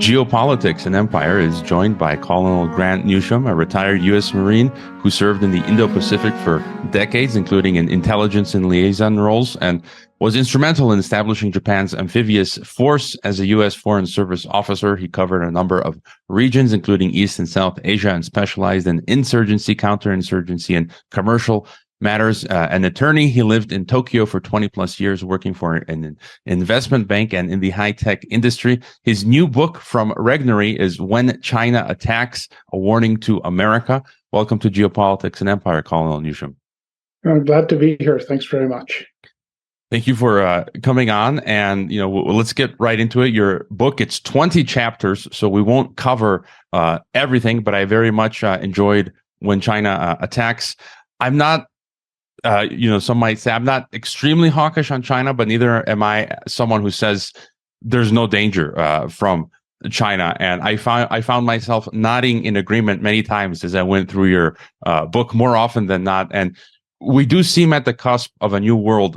Geopolitics and Empire is joined by Colonel Grant Newsham, a retired U.S. Marine who served in the Indo-Pacific for decades, including in intelligence and liaison roles, and was instrumental in establishing Japan's amphibious force. As a U.S. Foreign Service officer, he covered a number of regions, including East and South Asia, and specialized in insurgency, counterinsurgency, and commercial matters. An attorney, he lived in Tokyo for 20 plus years, working for an investment bank and in the high-tech industry. His new book, From Regnery, is When China Attacks, a Warning to America. Welcome to Geopolitics and Empire, Colonel Newsham. I'm glad to be here. Thanks very much. Thank you for coming on. And, let's get right into it. Your book, it's 20 chapters, so we won't cover everything, but I very much enjoyed When China Attacks. I'm not some might say I'm not extremely hawkish on China, but neither am I someone who says there's no danger from China. And I found myself nodding in agreement many times as I went through your book, more often than not. And we do seem at the cusp of a new world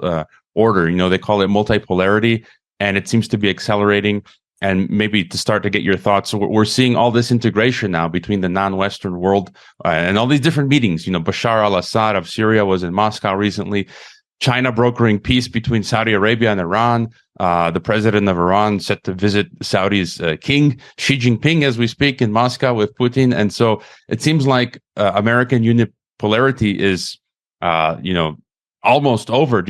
order. They call it multipolarity, and it seems to be accelerating. And maybe to start to get your thoughts, so we're seeing all this integration now between the non-Western world and all these different meetings. Bashar al-Assad of Syria was in Moscow recently. China brokering peace between Saudi Arabia and Iran. The president of Iran set to visit Saudi's king, Xi Jinping, as we speak, in Moscow with Putin. And so it seems like American unipolarity is, almost over.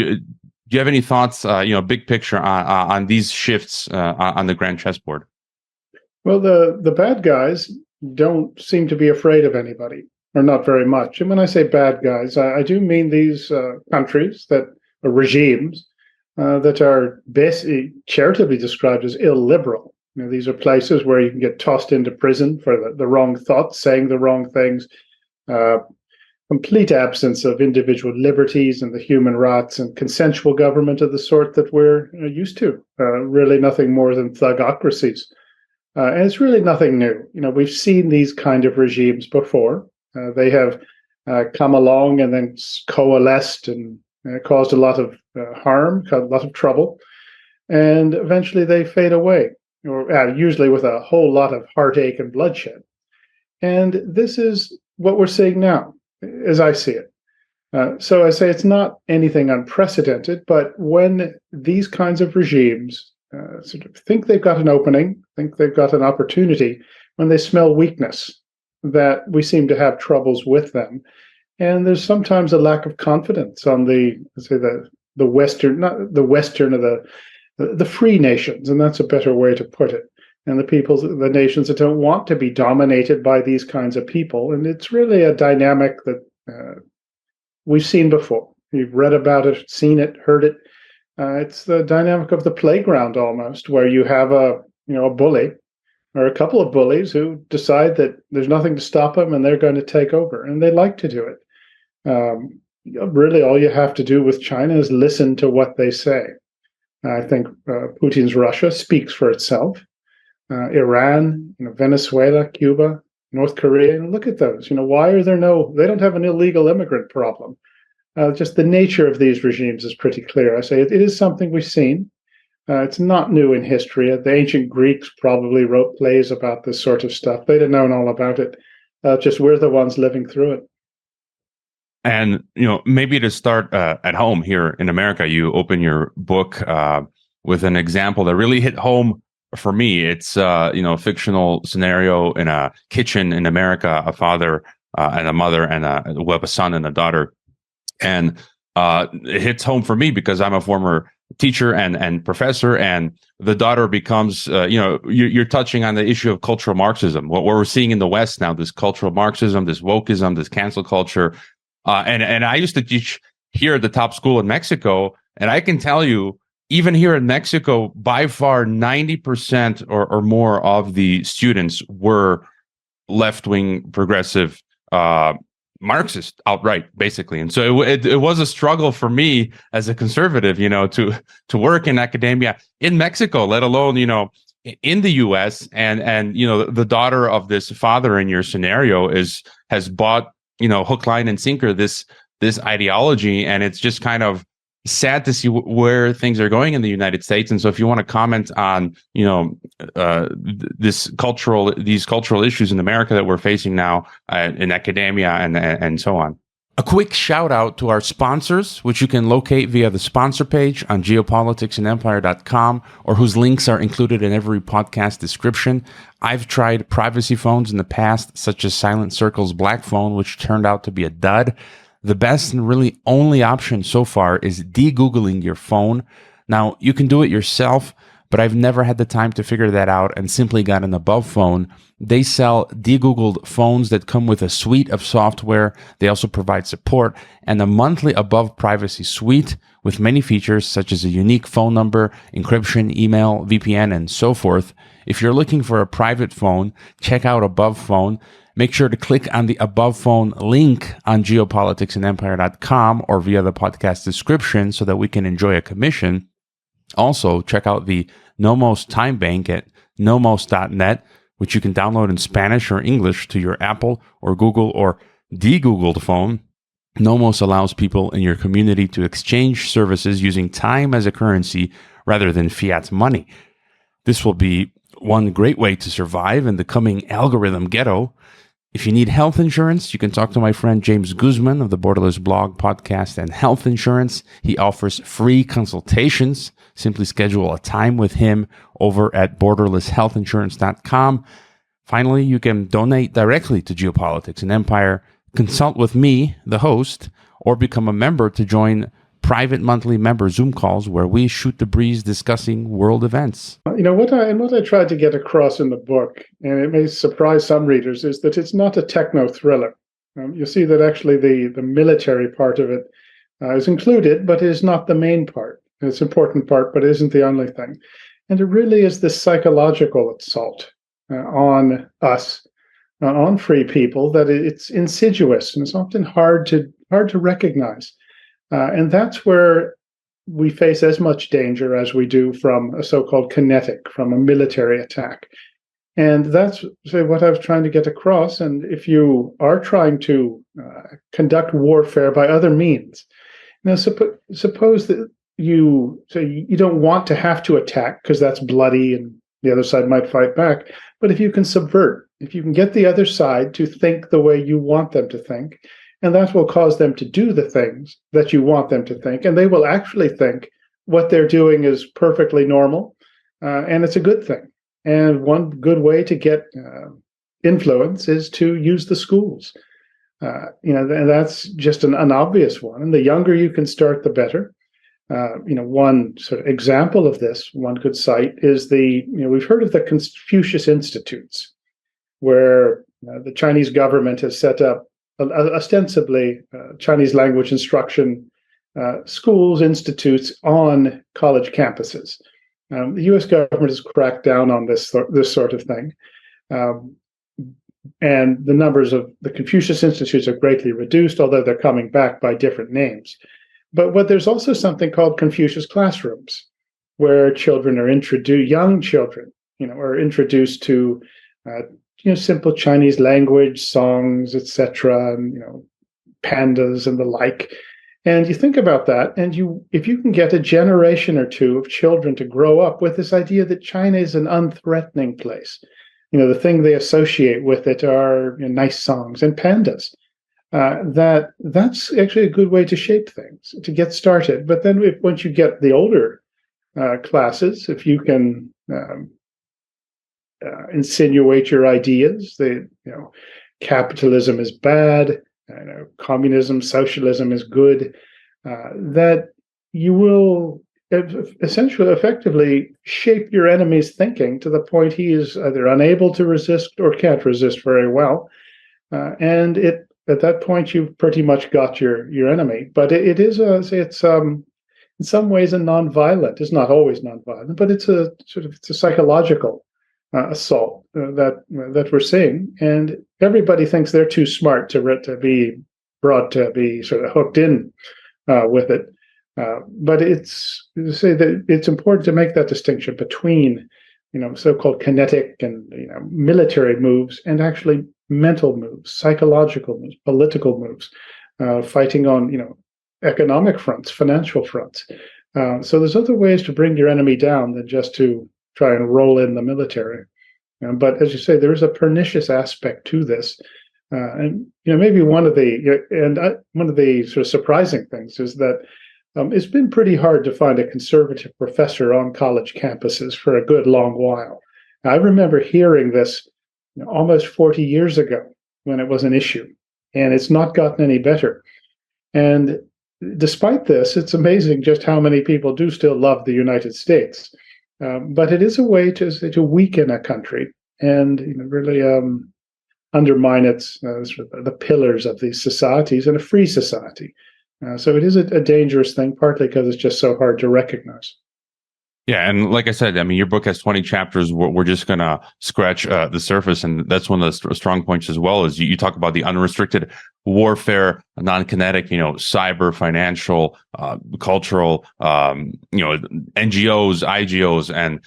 Do you have any thoughts, big picture on these shifts on the grand chessboard? Well, the bad guys don't seem to be afraid of anybody, or not very much. And when I say bad guys, I do mean these countries or regimes that are basically charitably described as illiberal. These are places where you can get tossed into prison for the wrong thoughts, saying the wrong things, complete absence of individual liberties and the human rights, and consensual government of the sort that we're used to. Really nothing more than thugocracies. And it's really nothing new. We've seen these kind of regimes before. They have come along and then coalesced and caused a lot of harm, caused a lot of trouble. And eventually they fade away, or usually with a whole lot of heartache and bloodshed. And this is what we're seeing now, as I see it. So I say it's not anything unprecedented, but when these kinds of regimes sort of think they've got an opening, think they've got an opportunity, when they smell weakness, that we seem to have troubles with them. And there's sometimes a lack of confidence on the Western, not the Western of the free nations, and that's a better way to put it. And the nations that don't want to be dominated by these kinds of people. And it's really a dynamic that we've seen before. You've read about it, seen it, heard it. It's the dynamic of the playground almost, where you have a bully or a couple of bullies who decide that there's nothing to stop them and they're going to take over. And they like to do it. Really, all you have to do with China is listen to what they say. I think Putin's Russia speaks for itself. Iran, Venezuela, Cuba, North Korea. Look at those. Why are there they don't have an illegal immigrant problem. Just the nature of these regimes is pretty clear. I say it is something we've seen. It's not new in history. The ancient Greeks probably wrote plays about this sort of stuff. They'd have known all about it. Just we're the ones living through it. And, maybe to start at home here in America, you open your book with an example that really hit home. For me, it's a fictional scenario in a kitchen in America, a father and a mother and a son and a daughter. And it hits home for me because I'm a former teacher and professor, and the daughter becomes, you're touching on the issue of cultural Marxism. What we're seeing in the West now, this cultural Marxism, this wokeism, this cancel culture. And I used to teach here at the top school in Mexico, and I can tell you, even here in Mexico, by far 90% or more of the students were left-wing progressive Marxist outright, basically. And so it was a struggle for me as a conservative, to work in academia in Mexico, let alone, in the US. And the daughter of this father in your scenario has bought, hook, line, and sinker this ideology, and it's just kind of sad to see where things are going in the United States. And so if you want to comment on, these cultural issues in America that we're facing now in academia and so on. A quick shout out to our sponsors, which you can locate via the sponsor page on geopoliticsandempire.com, or whose links are included in every podcast description. I've tried privacy phones in the past, such as Silent Circle's Black Phone, which turned out to be a dud. The best and really only option so far is de-Googling your phone. Now, you can do it yourself, but I've never had the time to figure that out and simply got an Above phone. They sell de-Googled phones that come with a suite of software. They also provide support and a monthly Above privacy suite with many features such as a unique phone number, encryption, email, VPN, and so forth. If you're looking for a private phone, check out Above Phone. Make sure to click on the Above Phone link on geopoliticsandempire.com or via the podcast description so that we can enjoy a commission. Also, check out the Nomos Time Bank at nomos.net, which you can download in Spanish or English to your Apple or Google or de-Googled phone. Nomos allows people in your community to exchange services using time as a currency rather than fiat money. This will be one great way to survive in the coming algorithm ghetto. If you need health insurance, you can talk to my friend James Guzman of the Borderless blog, podcast, and health insurance. He offers free consultations. Simply schedule a time with him over at borderlesshealthinsurance.com. Finally, you can donate directly to Geopolitics and Empire, consult with me, the host, or become a member to join private monthly member Zoom calls where we shoot the breeze discussing world events. What I tried to get across in the book, and it may surprise some readers, is that it's not a techno thriller. You see that actually the military part of it is included, but is not the main part. It's an important part, but isn't the only thing. And it really is this psychological assault on us, on free people, that it's insidious and it's often hard to recognize. And that's where we face as much danger as we do from a so-called kinetic, from a military attack. And that's what I was trying to get across. And if you are trying to conduct warfare by other means, suppose that you don't want to have to attack because that's bloody and the other side might fight back. But if you can subvert, if you can get the other side to think the way you want them to think, and that will cause them to do the things that you want them to think, and they will actually think what they're doing is perfectly normal, and it's a good thing. And one good way to get influence is to use the schools. And that's just an obvious one. And the younger you can start, the better. One sort of example of this one could cite is we've heard of the Confucius Institutes, where the Chinese government has set up ostensibly Chinese language instruction schools, institutes on college campuses. The U.S. government has cracked down on this sort of thing. And the numbers of the Confucius Institutes are greatly reduced, although they're coming back by different names. But there's also something called Confucius classrooms, where children are young children, are introduced to, simple Chinese language, songs, etc., and, pandas and the like. And you think about that, and if you can get a generation or two of children to grow up with this idea that China is an unthreatening place, the thing they associate with it are nice songs and pandas. That's actually a good way to shape things, to get started. But then once you get the older classes, if you can insinuate your ideas, capitalism is bad, communism, socialism is good, that you will effectively shape your enemy's thinking to the point he is either unable to resist or can't resist very well. And at that point, you've pretty much got your enemy. But it is it's in some ways a nonviolent. It's not always nonviolent, but it's a psychological assault that we're seeing. And everybody thinks they're too smart to be brought to be sort of hooked in with it. But it's important to make that distinction between so-called kinetic and military moves and actually mental moves, psychological moves, political moves, fighting on economic fronts, financial fronts. So there's other ways to bring your enemy down than just to try and roll in the military. But as you say, there is a pernicious aspect to this. And maybe one of the sort of surprising things is that it's been pretty hard to find a conservative professor on college campuses for a good long while. I remember hearing this almost 40 years ago when it was an issue, and it's not gotten any better. And despite this, it's amazing just how many people do still love the United States. But it is a way to weaken a country and really undermine its sort of the pillars of these societies and a free society. So it is a dangerous thing, partly because it's just so hard to recognize. Yeah, and like I said, I mean, your book has 20 chapters. We're just going to scratch the surface, and that's one of the strong points as well. Is you talk about the unrestricted warfare, non-kinetic, cyber, financial, cultural, NGOs, IGOs, and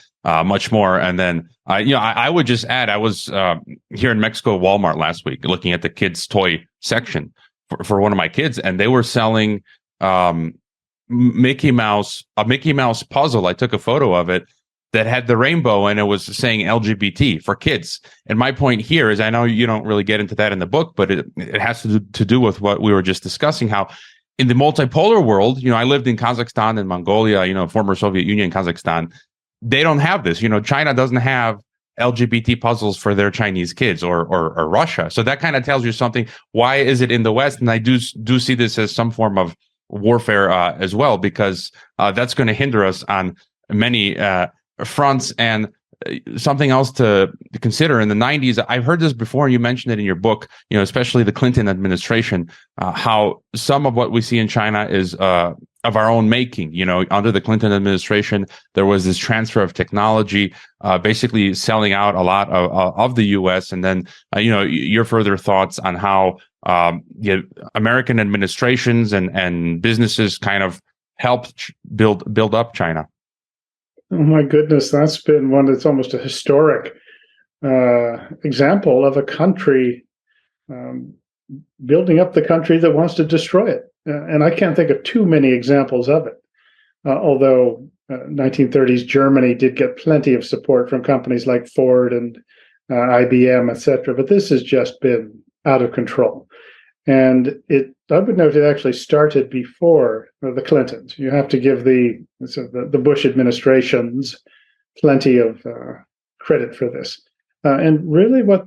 much more. And then, I would just add, I was here in Mexico, Walmart last week, looking at the kids' toy section for one of my kids, and they were selling a Mickey Mouse puzzle. I took a photo of it that had the rainbow, and it was saying LGBT for kids. And my point here is, I know you don't really get into that in the book, but it has to do with what we were just discussing, how in the multipolar world, I lived in Kazakhstan and Mongolia, former Soviet Union, Kazakhstan. They don't have this. China doesn't have LGBT puzzles for their Chinese kids, or Russia. So that kind of tells you something. Why is it in the West? And I do see this as some form of warfare as well, because that's going to hinder us on many fronts. And something else to consider, in the 90s, I've heard this before, and you mentioned it in your book, especially the Clinton administration, how some of what we see in China is of our own making. Under the Clinton administration, there was this transfer of technology, basically selling out a lot of the U.S. And then, your further thoughts on how American administrations and businesses kind of helped build up China. Oh my goodness, that's been one that's almost a historic example of a country building up the country that wants to destroy it. And I can't think of too many examples of it, although 1930s Germany did get plenty of support from companies like Ford and IBM, etc. But this has just been out of control. And I would note it actually started before the Clintons. You have to give the Bush administrations plenty of credit for this. And really what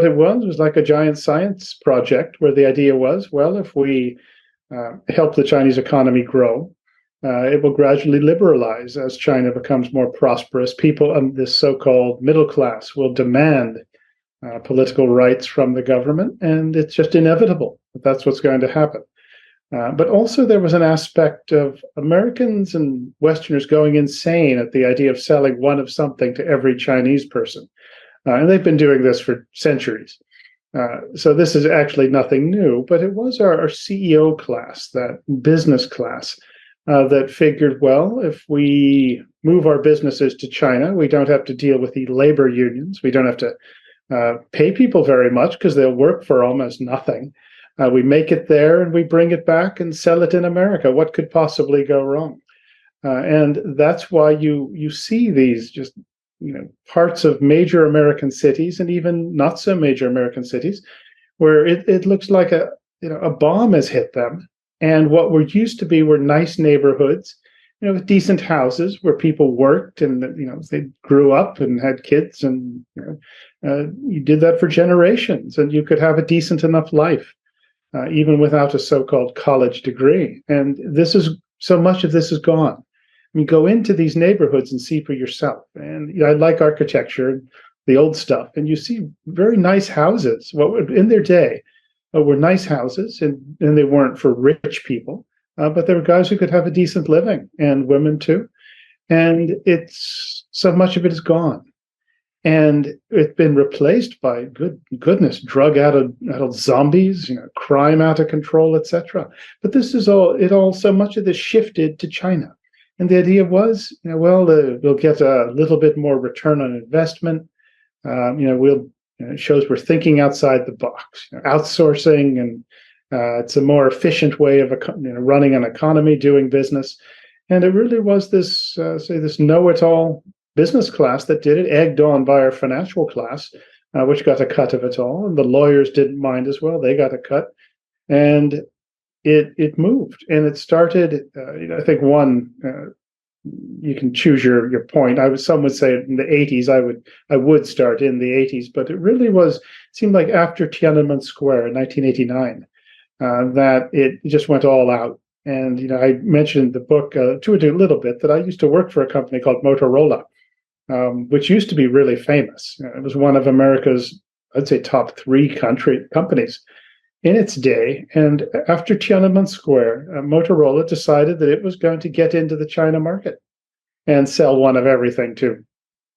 it was like a giant science project where the idea was, well, if we help the Chinese economy grow, it will gradually liberalize as China becomes more prosperous. People in this so-called middle class will demand political rights from the government, and it's just inevitable that that's what's going to happen. But also there was an aspect of Americans and Westerners going insane at the idea of selling one of something to every Chinese person. And they've been doing this for centuries. So this is actually nothing new, but it was our CEO class, that business class, that figured, well, if we move our businesses to China, we don't have to deal with the labor unions. We don't have to pay people very much because they'll work for almost nothing. We make it there and we bring it back and sell it in America. What could possibly go wrong? And that's why you see these just parts of major American cities and even not so major American cities where it looks like a bomb has hit them. And what were used to be were nice neighborhoods, with decent houses where people worked and they grew up and had kids, and you did that for generations, and you could have a decent enough life, even without a so-called college degree. And so much of this is gone. I mean, go into these neighborhoods and see for yourself. And I like architecture and the old stuff, and you see very nice houses. What in their day were nice houses, and they weren't for rich people. But there were guys who could have a decent living, and women too. And so much of it is gone. And it's been replaced by, goodness, drug-addled zombies, crime out of control, etc. But this is so much of this shifted to China. And the idea was, we'll get a little bit more return on investment. It shows we're thinking outside the box, outsourcing and It's a more efficient way of running an economy, doing business. And it really was this, this know-it-all business class that did it, egged on by our financial class, which got a cut of it all. And the lawyers didn't mind as well. They got a cut. And it moved. And it started, I think you can choose your point. Some would say in the 80s, I would start in the 80s, but it really seemed like after Tiananmen Square in 1989, that it just went all out. And, I mentioned in the book to a little bit that I used to work for a company called Motorola, which used to be really famous. It was one of America's, I'd say, top 3 companies in its day. And after Tiananmen Square, Motorola decided that it was going to get into the China market and sell one of everything to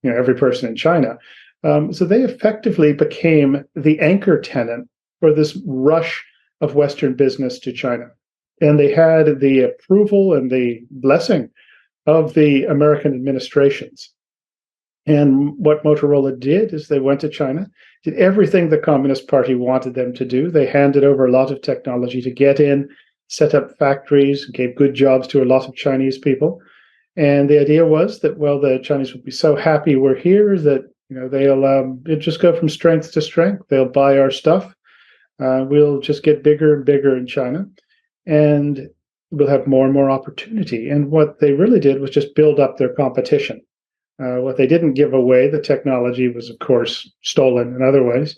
every person in China. So they effectively became the anchor tenant for this rush of Western business to China. And they had the approval and the blessing of the American administrations. And what Motorola did is they went to China, did everything the Communist Party wanted them to do. They handed over a lot of technology to get in, set up factories, gave good jobs to a lot of Chinese people. And the idea was that, the Chinese would be so happy we're here that, they'll just go from strength to strength. They'll buy our stuff. We'll just get bigger and bigger in China. And we'll have more and more opportunity. And what they really did was just build up their competition. What they didn't give away, the technology was, of course, stolen in other ways.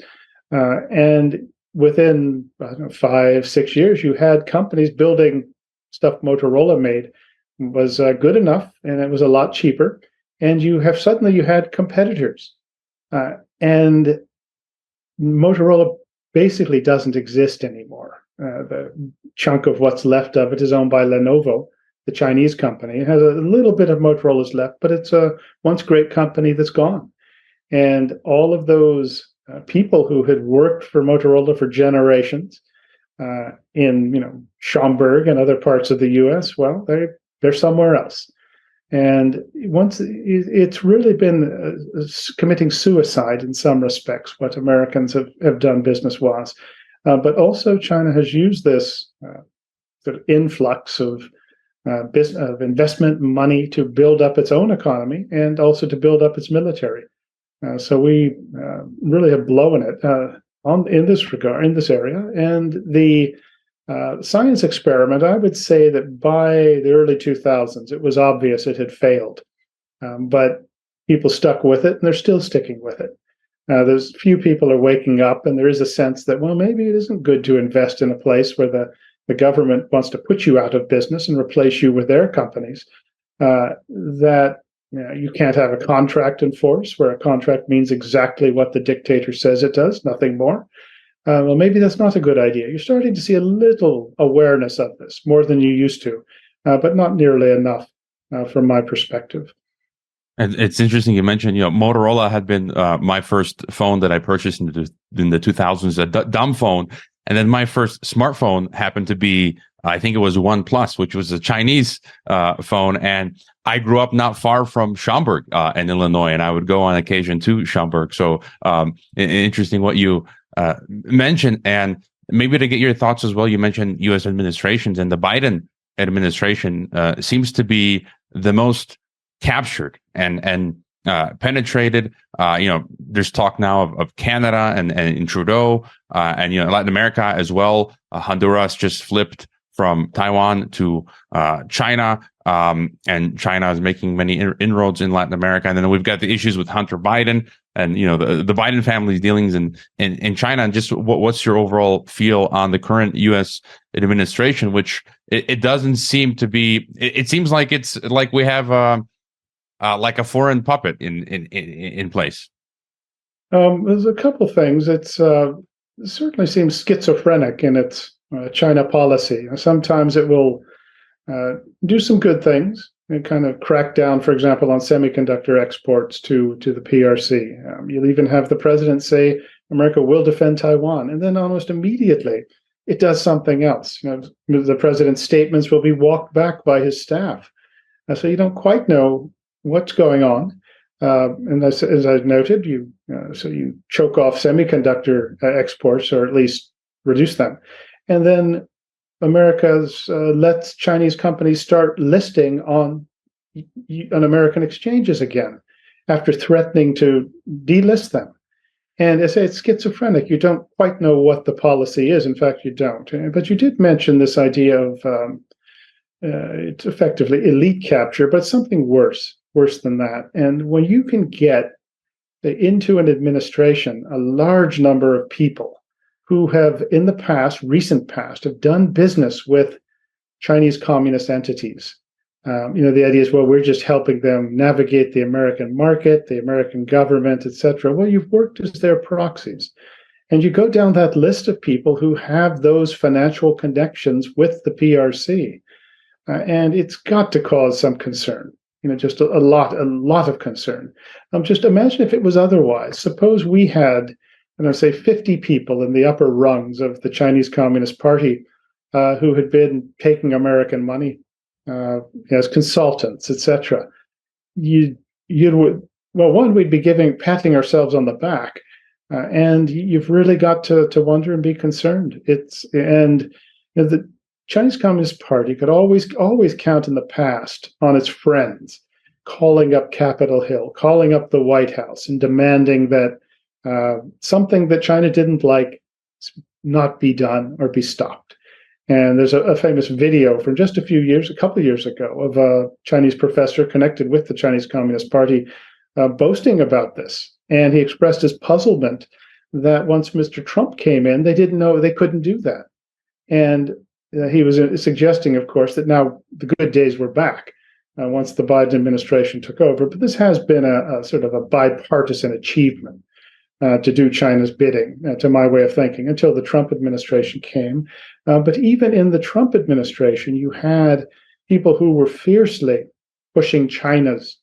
And within 5-6 years, you had companies building stuff Motorola made was good enough, and it was a lot cheaper. And you had competitors. And Motorola basically doesn't exist anymore. The chunk of what's left of it is owned by Lenovo, the Chinese company. It has a little bit of Motorola's left, but it's a once great company that's gone. And all of those people who had worked for Motorola for generations in Schaumburg and other parts of the U.S., they're somewhere else. And it's really been committing suicide in some respects, what Americans have done business-wise. But also China has used this sort of influx of investment money to build up its own economy and also to build up its military. So we really have blown it in this regard, in this area. And the science experiment, I would say that by the early 2000s, it was obvious it had failed. But people stuck with it, and they're still sticking with it. There's few people are waking up, and there is a sense that, maybe it isn't good to invest in a place where the government wants to put you out of business and replace you with their companies. That you can't have a contract in force, where a contract means exactly what the dictator says it does, nothing more. Maybe that's not a good idea. You're starting to see a little awareness of this, more than you used to, but not nearly enough from my perspective. And it's interesting you mentioned, Motorola had been my first phone that I purchased in the 2000s, a dumb phone. And then my first smartphone happened to be, I think it was OnePlus, which was a Chinese phone. And I grew up not far from Schaumburg in Illinois, and I would go on occasion to Schaumburg. So interesting what you mentioned. And maybe to get your thoughts as well, you mentioned U.S. administrations, and the Biden administration seems to be the most captured and penetrated. There's talk now of Canada and Trudeau, and Latin America as well. Honduras just flipped from Taiwan to China, and China is making many inroads in Latin America. And then we've got the issues with Hunter Biden and the Biden family's dealings in China. And just what's your overall feel on the current U.S. administration, which it doesn't seem to be. It seems like it's like we have like a foreign puppet in place. There's a couple things. It certainly seems schizophrenic in its China policy. Sometimes it will do some good things and kind of crack down, for example, on semiconductor exports to the PRC. You'll even have the president say America will defend Taiwan, and then almost immediately it does something else. The president's statements will be walked back by his staff, so you don't quite know what's going on. And as I've noted, so you choke off semiconductor exports, or at least reduce them. and then America's lets Chinese companies start listing on American exchanges again after threatening to delist them. And I say it's schizophrenic. You don't quite know what the policy is. In fact, you don't. But you did mention this idea of it's effectively elite capture, but something worse than that. And when you can get into an administration a large number of people who have, in the past, recent past, have done business with Chinese communist entities. The idea is, well, we're just helping them navigate the American market, the American government, etc. Well, you've worked as their proxies. And you go down that list of people who have those financial connections with the PRC. And it's got to cause some concern, just a lot of concern. Just imagine if it was otherwise. Suppose we had, say 50 people in the upper rungs of the Chinese Communist Party who had been taking American money as consultants, etc. We'd be patting ourselves on the back, and you've really got to wonder and be concerned. The Chinese Communist Party could always count in the past on its friends calling up Capitol Hill, calling up the White House, and demanding that something that China didn't like not be done or be stopped. And there's a famous video from just a couple of years ago, of a Chinese professor connected with the Chinese Communist Party boasting about this. And he expressed his puzzlement that once Mr. Trump came in, they didn't know they couldn't do that. And he was suggesting, of course, that now the good days were back once the Biden administration took over. But this has been a sort of a bipartisan achievement to do China's bidding, to my way of thinking, until the Trump administration came. But even in the Trump administration, you had people who were fiercely pushing China's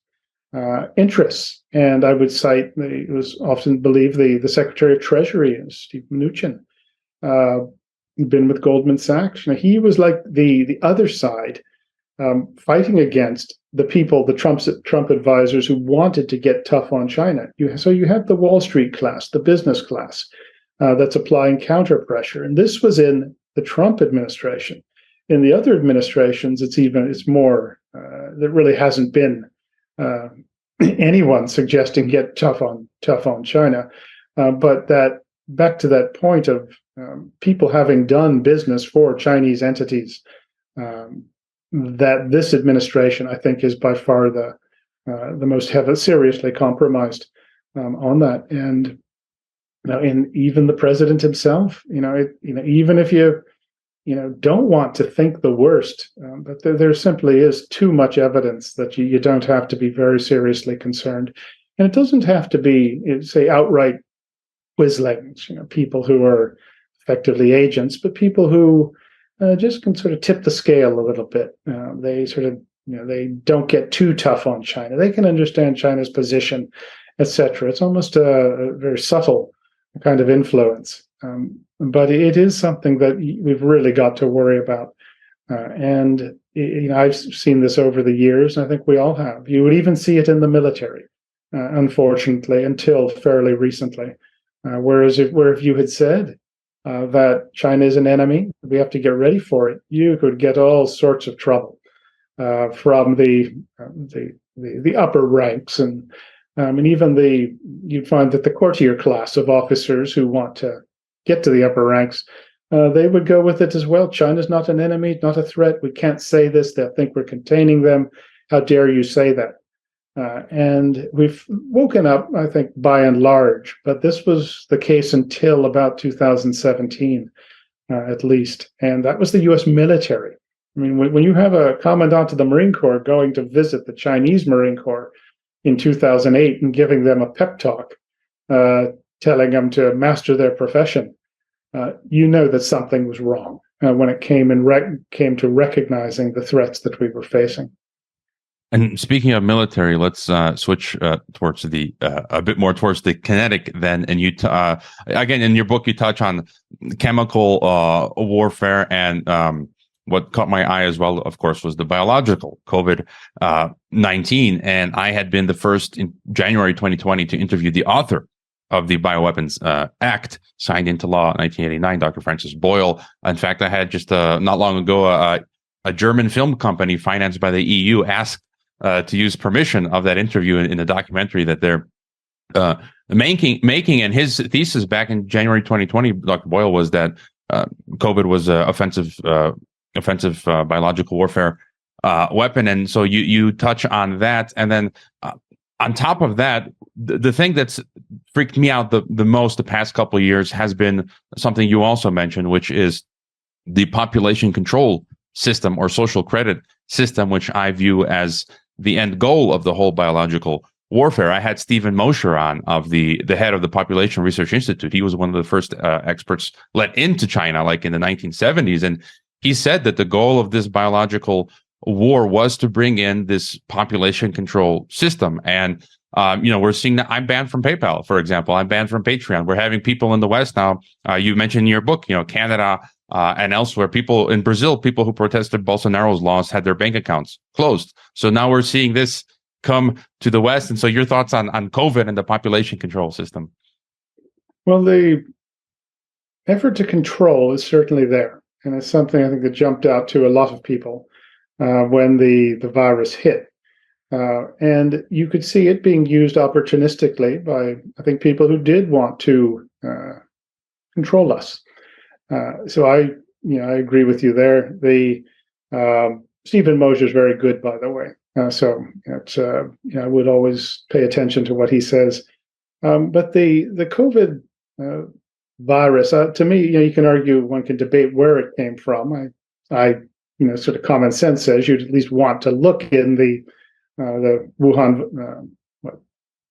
interests. And I would cite, it was often believed, the Secretary of Treasury, Steve Mnuchin, been with Goldman Sachs. He was like the other side, fighting against the people, the Trump advisors who wanted to get tough on China. So you have the Wall Street class, the business class, that's applying counter pressure. And this was in the Trump administration. In the other administrations, it's more. There really hasn't been anyone suggesting get tough on China. But that back to that point of people having done business for Chinese entities. That this administration, I think, is by far the most seriously compromised on that. And in even the president himself, even if you don't want to think the worst, but there simply is too much evidence that you don't have to be very seriously concerned. And it doesn't have to be, say, outright quislings, people who are effectively agents, but people who just can sort of tip the scale a little bit. They sort of, they don't get too tough on China. They can understand China's position, etc. It's almost a very subtle kind of influence. But it is something that we've really got to worry about. And I've seen this over the years, and I think we all have. You would even see it in the military, unfortunately, until fairly recently. Whereas if you had said that China is an enemy, we have to get ready for it, you could get all sorts of trouble from the upper ranks, and even you'd find that the courtier class of officers who want to get to the upper ranks, they would go with it as well. China's not an enemy, not a threat. We can't say this. They'll think we're containing them. How dare you say that? And we've woken up, I think, by and large, but this was the case until about 2017, at least. And that was the U.S. military. I mean, when you have a commandant of the Marine Corps going to visit the Chinese Marine Corps in 2008 and giving them a pep talk, telling them to master their profession, you know that something was wrong when it came to recognizing the threats that we were facing. And speaking of military, let's switch towards a bit more towards the kinetic then. And you again in your book you touch on chemical warfare, and what caught my eye as well, of course, was the biological COVID-19. And I had been the first in January 2020 to interview the author of the Bioweapons Act, signed into law in 1989, Dr. Francis Boyle. In fact, I had just not long ago a German film company financed by the EU asked to use permission of that interview in the documentary that they're making. And his thesis back in January 2020, Dr. Boyle, was that COVID was an offensive biological warfare weapon. And so you touch on that. And then on top of that, the thing that's freaked me out the most the past couple of years has been something you also mentioned, which is the population control system or social credit system, which I view as the end goal of the whole biological warfare. I had Stephen Mosher on, of the head of the Population Research Institute. He was one of the first experts let into China, like in the 1970s. And he said that the goal of this biological war was to bring in this population control system. And, we're seeing that. I'm banned from PayPal, for example. I'm banned from Patreon. We're having people in the West now. You mentioned in your book, Canada and elsewhere, people in Brazil, people who protested Bolsonaro's laws had their bank accounts closed. So now we're seeing this come to the West. And so your thoughts on COVID and the population control system? Well, the effort to control is certainly there. And it's something I think that jumped out to a lot of people when the virus hit. And you could see it being used opportunistically by, I think, people who did want to control us. So I agree with you there. The Stephen Mosher is very good, by the way. So it's, I would always pay attention to what he says. But the COVID virus, to me, you can argue, one can debate where it came from. I sort of common sense says you'd at least want to look in the Wuhan,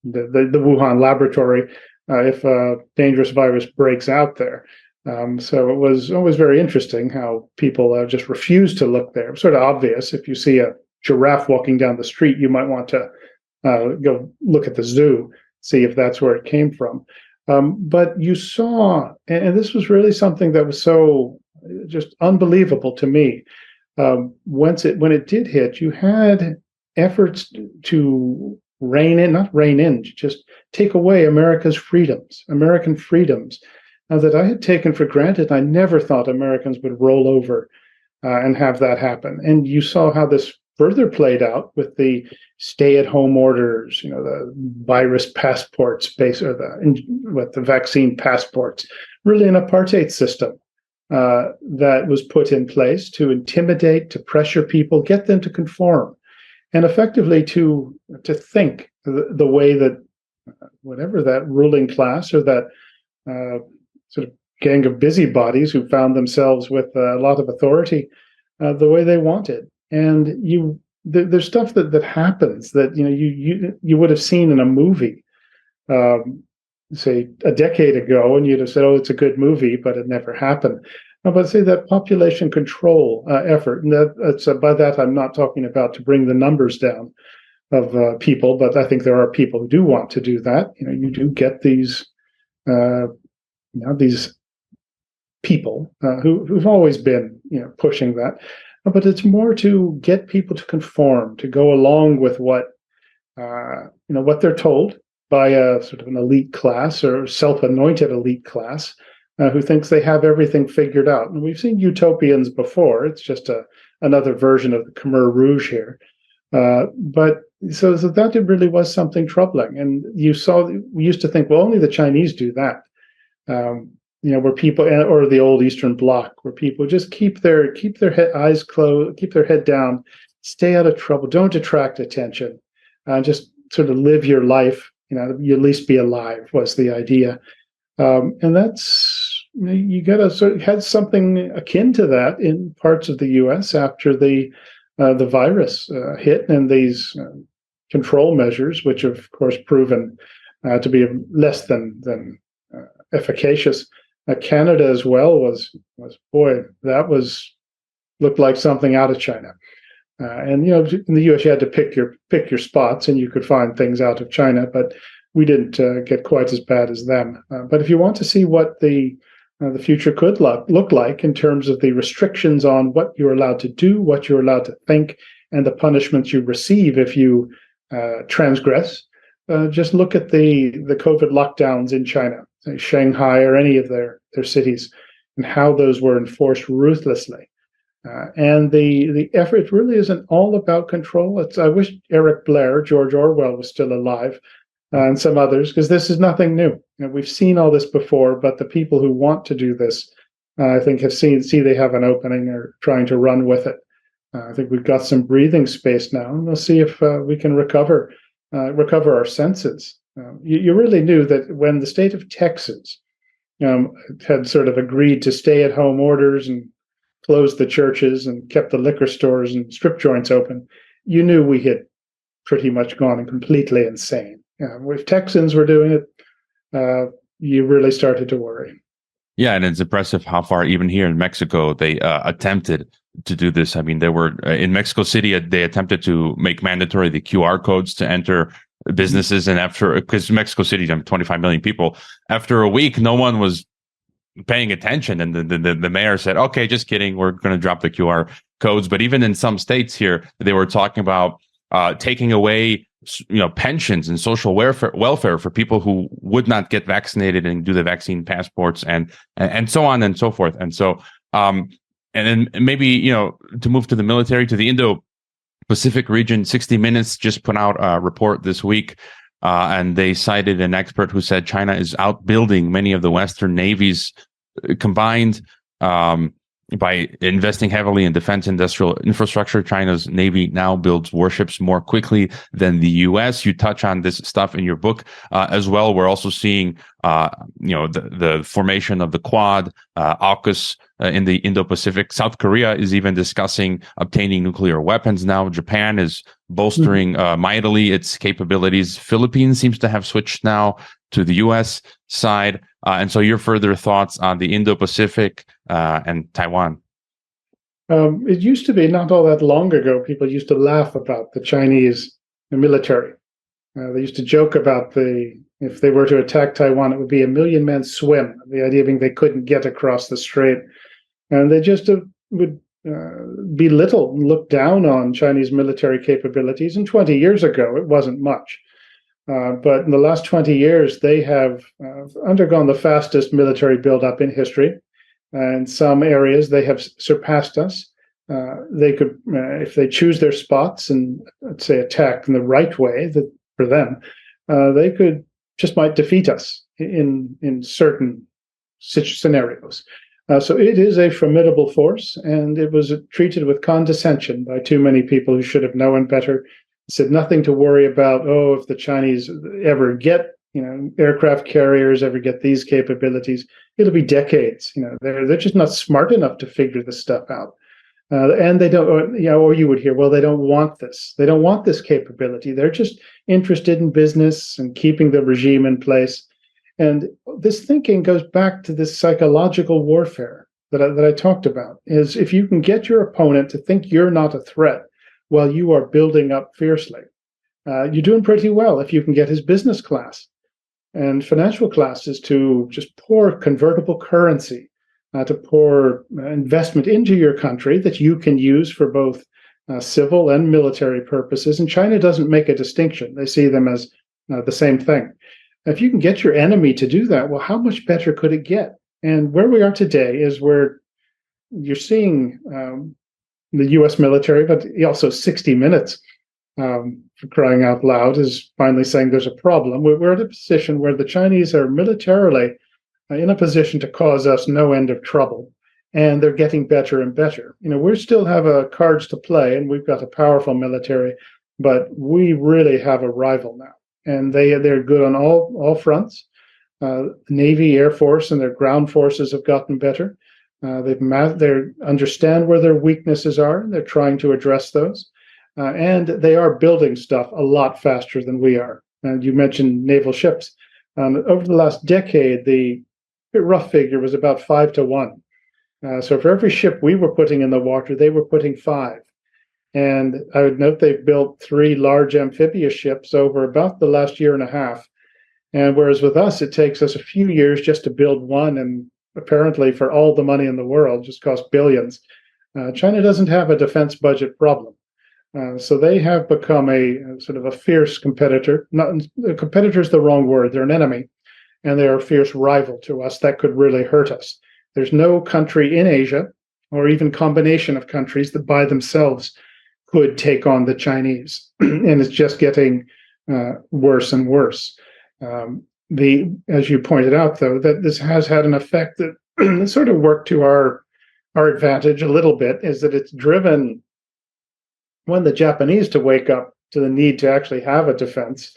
the Wuhan laboratory if a dangerous virus breaks out there. So it was always very interesting how people just refuse to look there. It's sort of obvious. If you see a giraffe walking down the street, you might want to go look at the zoo, see if that's where it came from. But you saw, and this was really something that was so just unbelievable to me. When it did hit, you had efforts to just take away American freedoms that I had taken for granted. I never thought Americans would roll over and have that happen. And you saw how this further played out with the stay-at-home orders, the virus passports, the vaccine passports, really an apartheid system that was put in place to intimidate, to pressure people, get them to conform, and effectively to think the way that whatever that ruling class or that sort of gang of busybodies who found themselves with a lot of authority, the way they wanted. And there's stuff that happens that you would have seen in a movie, say a decade ago, and you'd have said, "Oh, it's a good movie," but it never happened. But say that population control effort, and that's by that I'm not talking about to bring the numbers down of people, but I think there are people who do want to do that. You do get these these people who've always been pushing that, but it's more to get people to conform, to go along with what what they're told by a sort of an elite class or self-anointed elite class who thinks they have everything figured out. And we've seen utopians before. It's just another version of the Khmer Rouge here. But so that really was something troubling. And we used to think, well, only the Chinese do that. Where people, or the old Eastern Bloc, where people just keep their eyes closed, keep their head down, stay out of trouble, don't attract attention, just sort of live your life. You at least be alive was the idea, and that's you got to sort of had something akin to that in parts of the U.S. after the virus hit, and these control measures, which have, of course, proven to be less than efficacious. Canada as well was boy, that looked like something out of China. And in the U.S. you had to pick your spots, and you could find things out of China, but we didn't get quite as bad as them. But if you want to see what the future could look like in terms of the restrictions on what you're allowed to do, what you're allowed to think, and the punishments you receive if you transgress, just look at the COVID lockdowns in China, say Shanghai or any of their cities, and how those were enforced ruthlessly. And the effort really isn't all about control. I wish Eric Blair, George Orwell, was still alive, and some others, because this is nothing new. We've seen all this before, but the people who want to do this, I think, see they have an opening, or trying to run with it. I think we've got some breathing space now, and we'll see if we can recover our senses. You really knew that when the state of Texas had sort of agreed to stay-at-home orders and closed the churches and kept the liquor stores and strip joints open, you knew we had pretty much gone completely insane. If Texans were doing it, you really started to worry. Yeah, and it's impressive how far, even here in Mexico, they attempted to do this. I mean, they were in Mexico City, they attempted to make mandatory the QR codes to enter businesses. And because Mexico City, 25 million people, after a week, no one was paying attention. And the mayor said, okay, just kidding, we're going to drop the QR codes. But even in some states here, they were talking about taking away pensions and social welfare for people who would not get vaccinated and do the vaccine passports and so on and so forth. And so and then maybe to move to the military, to the Indo-Pacific region, 60 Minutes just put out a report this week, and they cited an expert who said China is outbuilding many of the Western navies combined. By investing heavily in defense industrial infrastructure, China's Navy now builds warships more quickly than the U.S. You touch on this stuff in your book as well. We're also seeing, the formation of the Quad, AUKUS in the Indo-Pacific. South Korea is even discussing obtaining nuclear weapons now. Japan is bolstering mightily its capabilities. Philippines seems to have switched now to the U.S. side. And so your further thoughts on the Indo-Pacific and Taiwan? It used to be, not all that long ago, people used to laugh about the Chinese military. They used to joke about if they were to attack Taiwan, it would be a 1,000,000-man swim. The idea being they couldn't get across the strait. And they just would belittle and look down on Chinese military capabilities. And 20 years ago, it wasn't much. But in the last 20 years, they have undergone the fastest military buildup in history. In some areas, they have surpassed us. They could, if they choose their spots and, let's say, attack in the right way for them, they might defeat us in certain scenarios. So it is a formidable force, and it was treated with condescension by too many people who should have known better. Said nothing to worry about. Oh, if the Chinese ever get, aircraft carriers, ever get these capabilities, it'll be decades. They're just not smart enough to figure this stuff out. And they don't, or you would hear, well, they don't want this. They don't want this capability. They're just interested in business and keeping the regime in place. And this thinking goes back to this psychological warfare that I talked about. Is if you can get your opponent to think you're not a threat while you are building up fiercely, you're doing pretty well. If you can get his business class and financial classes to just pour convertible currency, to pour investment into your country that you can use for both civil and military purposes. And China doesn't make a distinction. They see them as the same thing. If you can get your enemy to do that, well, how much better could it get? And where we are today is where you're seeing the U.S. military, but also 60 Minutes, for crying out loud, is finally saying there's a problem. We're at a position where the Chinese are militarily in a position to cause us no end of trouble, and they're getting better and better. We still have cards to play, and we've got a powerful military, but we really have a rival now, and they're good on all fronts. Navy, Air Force, and their ground forces have gotten better. They understand where their weaknesses are, and they're trying to address those. And they are building stuff a lot faster than we are. And you mentioned naval ships. Over the last decade, the rough figure was about 5 to 1. So for every ship we were putting in the water, they were putting 5. And I would note they've built 3 large amphibious ships over about the last year and a half. And whereas with us, it takes us a few years just to build one, and apparently for all the money in the world, just costs billions. China doesn't have a defense budget problem. So they have become a sort of a fierce competitor. Not competitor is the wrong word. They're an enemy, and they are a fierce rival to us that could really hurt us. There's no country in Asia, or even combination of countries, that by themselves could take on the Chinese, and it's just getting worse and worse. As you pointed out, though, that this has had an effect that sort of worked to our advantage a little bit, is that it's driven the Japanese to wake up to the need to actually have a defense,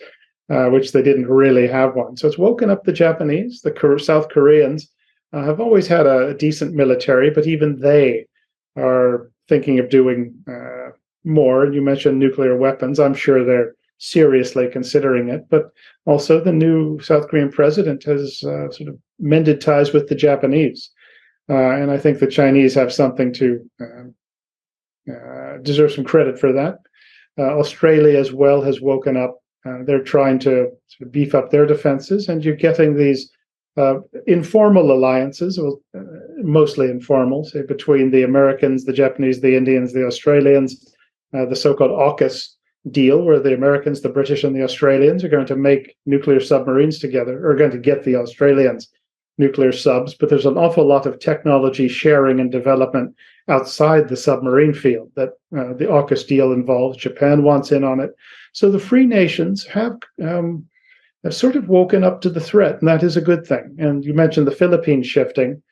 which they didn't really have one. So it's woken up the Japanese. The South Koreans have always had a decent military, but even they are thinking of doing more. You mentioned nuclear weapons. I'm sure they're seriously considering it, but also the new South Korean president has sort of mended ties with the Japanese. And I think the Chinese have something to deserve some credit for that. Australia as well has woken up. They're trying to sort of beef up their defenses, and you're getting these informal alliances, mostly informal, say between the Americans, the Japanese, the Indians, the Australians, the so-called AUKUS deal, where the Americans, the British, and the Australians are going to make nuclear submarines together, or going to get the Australians nuclear subs. But there's an awful lot of technology sharing and development outside the submarine field that the AUKUS deal involves. Japan wants in on it. So the free nations have sort of woken up to the threat, and that is a good thing. And you mentioned the Philippines shifting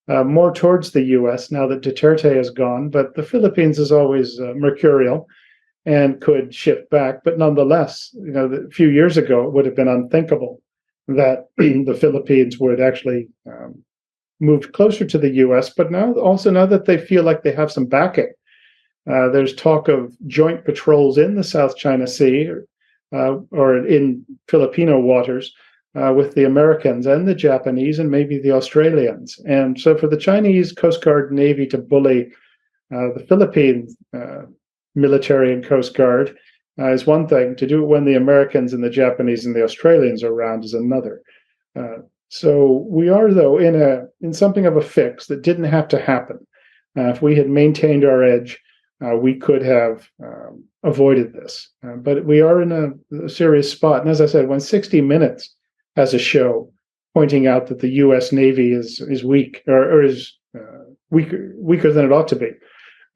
more towards the U.S. now that Duterte is gone, but the Philippines is always mercurial and could shift back. But nonetheless, a few years ago, it would have been unthinkable that the Philippines would actually move closer to the U.S. But now that they feel like they have some backing, there's talk of joint patrols in the South China Sea or in Filipino waters with the Americans and the Japanese and maybe the Australians. And so for the Chinese Coast Guard Navy to bully the Philippine military and Coast Guard is one thing. To do it when the Americans and the Japanese and the Australians are around is another. So we are, though, in something of a fix that didn't have to happen. If we had maintained our edge, we could have avoided this. But we are in a serious spot. And as I said, when 60 Minutes has a show pointing out that the U.S. Navy is weak, or is weaker than it ought to be,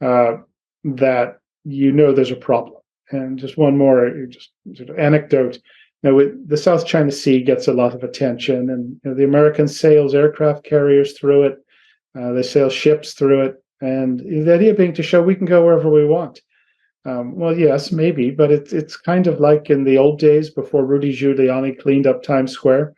that there's a problem. And just one more just sort of anecdote. The South China Sea gets a lot of attention, and the Americans sail aircraft carriers through it. They sail ships through it. And the idea being to show we can go wherever we want. Well, yes, maybe, but it's kind of like in the old days before Rudy Giuliani cleaned up Times Square.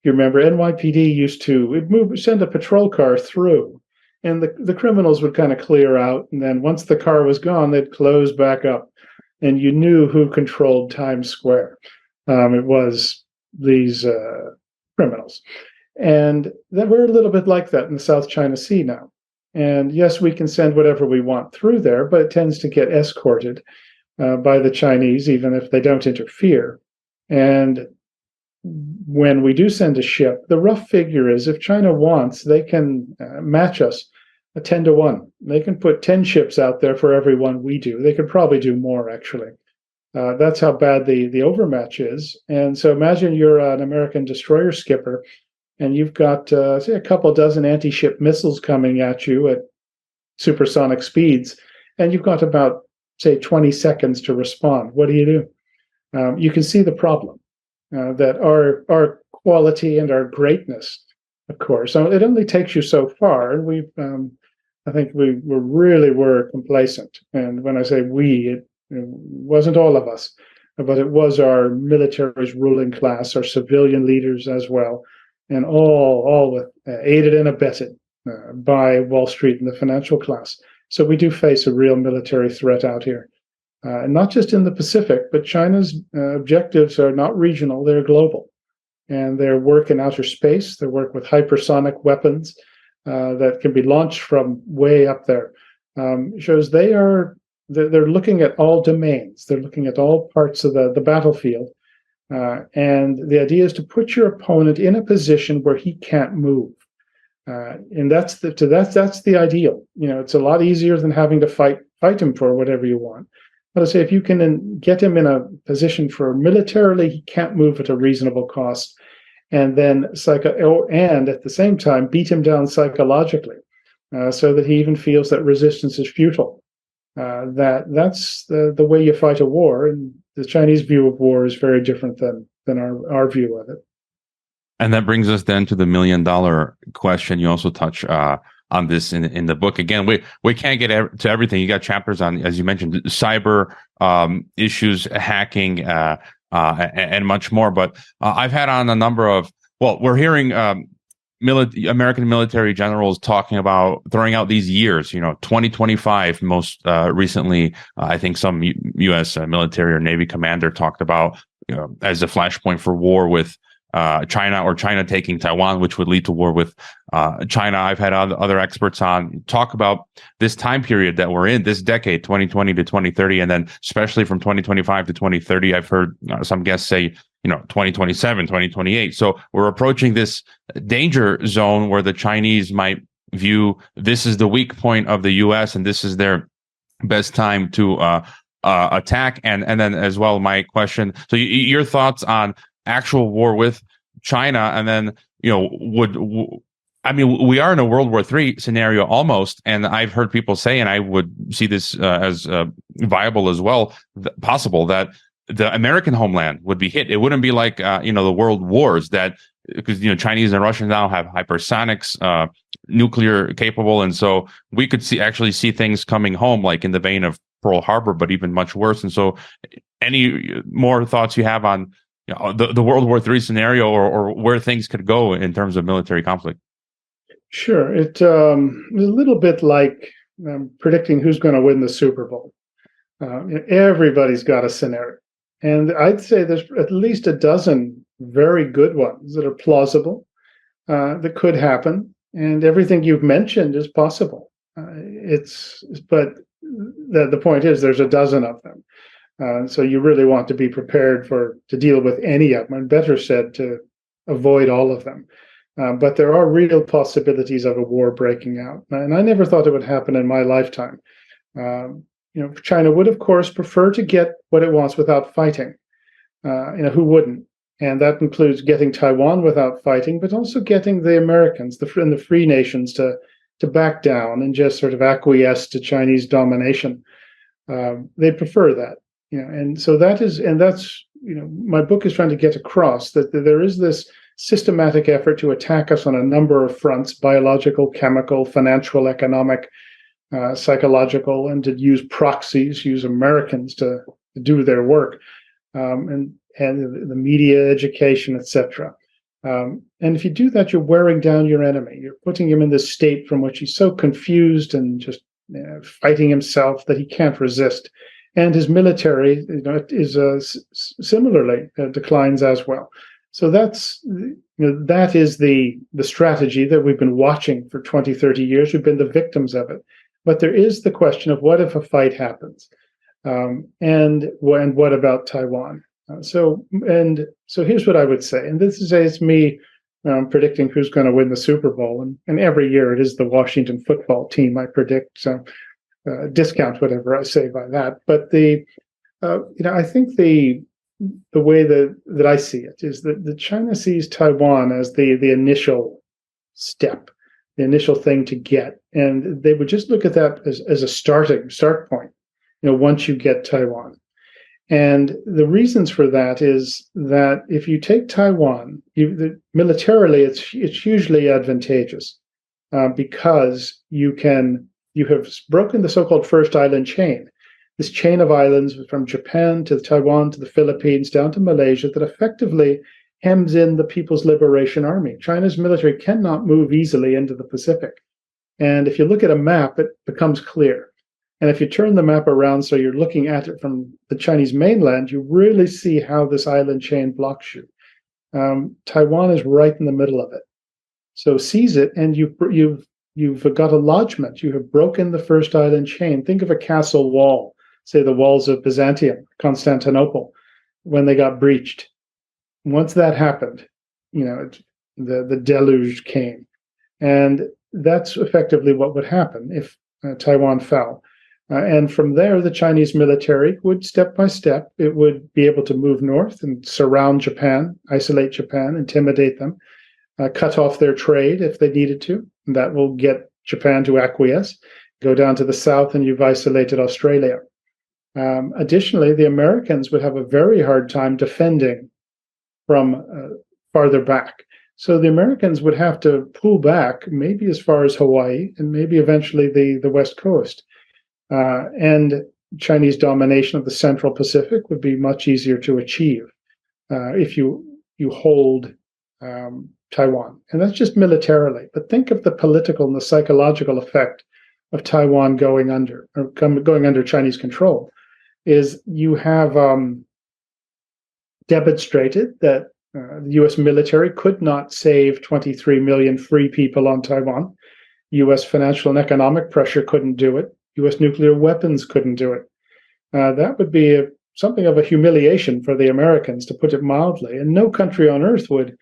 You remember NYPD used to send a patrol car through, and the criminals would kind of clear out. And then once the car was gone, they'd close back up. And you knew who controlled Times Square. It was these criminals. And then we're a little bit like that in the South China Sea now. And yes, we can send whatever we want through there, but it tends to get escorted by the Chinese, even if they don't interfere. And when we do send a ship, the rough figure is if China wants, they can match us 10-1. They can put 10 ships out there for every one we do. They could probably do more, actually. That's how bad the overmatch is. And so imagine you're an American destroyer skipper, and you've got, say, a couple dozen anti-ship missiles coming at you at supersonic speeds, and you've got about, say, 20 seconds to respond. What do? You can see the problem, that our quality and our greatness, of course, so it only takes you so far, and I think we really were complacent. And when I say we, it wasn't all of us, but it was our military's ruling class, our civilian leaders as well, and all with aided and abetted by Wall Street and the financial class. So we do face a real military threat out here, and not just in the Pacific, but China's objectives are not regional, they're global. And their work in outer space, their work with hypersonic weapons that can be launched from way up there, shows they're looking at all domains. They're looking at all parts of the battlefield. And the idea is to put your opponent in a position where he can't move. And that's the ideal. It's a lot easier than having to fight him for whatever you want. But I say if you can get him in a position for militarily, he can't move at a reasonable cost, and then and at the same time beat him down psychologically, so that he even feels that resistance is futile. That's the way you fight a war, and the Chinese view of war is very different than our view of it. And that brings us then to the $1,000,000 question. You also touch on this in the book. Again, we can't get to everything. You got chapters on, as you mentioned, cyber issues, hacking, and much more. But I've had on a number of, we're hearing American military generals talking about throwing out these years, 2025, most recently, I think some U.S. military or Navy commander talked about as a flashpoint for war with China, or China taking Taiwan, which would lead to war with China. I've had other experts on talk about this time period that we're in, this decade, 2020 to 2030, and then especially from 2025 to 2030. I've heard some guests say, 2027, 2028. So we're approaching this danger zone where the Chinese might view this is the weak point of the U.S. and this is their best time to attack. And then as well, my question. So your thoughts on actual war with China, and then we are in a World War III scenario almost, and I've heard people say, and I would see this as viable as well, possible that the American homeland would be hit. It wouldn't be like the world wars that, because Chinese and Russians now have hypersonics, nuclear capable, and so we could actually see things coming home like in the vein of Pearl Harbor, but even much worse. And so, any more thoughts you have on the World War III scenario, or where things could go in terms of military conflict? Sure. It's a little bit like predicting who's going to win the Super Bowl. Everybody's got a scenario. And I'd say there's at least a dozen very good ones that are plausible, that could happen. And everything you've mentioned is possible. But the point is there's a dozen of them. So you really want to be prepared to deal with any of them, and better said, to avoid all of them. But there are real possibilities of a war breaking out, and I never thought it would happen in my lifetime. China would, of course, prefer to get what it wants without fighting. Who wouldn't? And that includes getting Taiwan without fighting, but also getting the Americans, the free nations, to back down and just sort of acquiesce to Chinese domination. They prefer that. And so that's my book is trying to get across that there is this systematic effort to attack us on a number of fronts: biological, chemical, financial, economic, psychological, and to use proxies, use Americans to do their work, and the media, education, etc. And if you do that, you're wearing down your enemy. You're putting him in this state from which he's so confused and just fighting himself that he can't resist. And his military, is similarly declines as well. So that is the strategy that we've been watching for 20, 30 years. We've been the victims of it. But there is the question of what if a fight happens, and what about Taiwan? So here's what I would say, and this is me predicting who's going to win the Super Bowl, and every year it is the Washington football team I predict. So. Discount whatever I say by that, but I think the way that I see it is that China sees Taiwan as the initial step, the initial thing to get, and they would just look at that as a start point. Once you get Taiwan, and the reasons for that is that if you take Taiwan, militarily it's hugely advantageous, because you have broken the so-called first island chain, this chain of islands from Japan to Taiwan to the Philippines down to Malaysia that effectively hems in the People's Liberation Army. China's military cannot move easily into the Pacific. And if you look at a map, it becomes clear. And if you turn the map around so you're looking at it from the Chinese mainland, you really see how this island chain blocks you. Taiwan is right in the middle of it. So seize it, and you've got a lodgment. You have broken the first island chain. Think of a castle wall, say the walls of Byzantium, Constantinople, when they got breached. Once that happened, the deluge came. And that's effectively what would happen if Taiwan fell. And from there, the Chinese military would step by step, it would be able to move north and surround Japan, isolate Japan, intimidate them, cut off their trade if they needed to. And that will get Japan to acquiesce. Go down to the south, and you've isolated Australia. Additionally, the Americans would have a very hard time defending from farther back. So the Americans would have to pull back, maybe as far as Hawaii, and maybe eventually the West Coast. And Chinese domination of the Central Pacific would be much easier to achieve if you hold Taiwan. And that's just militarily. But think of the political and the psychological effect of Taiwan going under, or going under Chinese control. Is you have demonstrated that the U.S. military could not save 23 million free people on Taiwan. U.S. financial and economic pressure couldn't do it. U.S. nuclear weapons couldn't do it. That would be something of a humiliation for the Americans, to put it mildly. And no country on earth would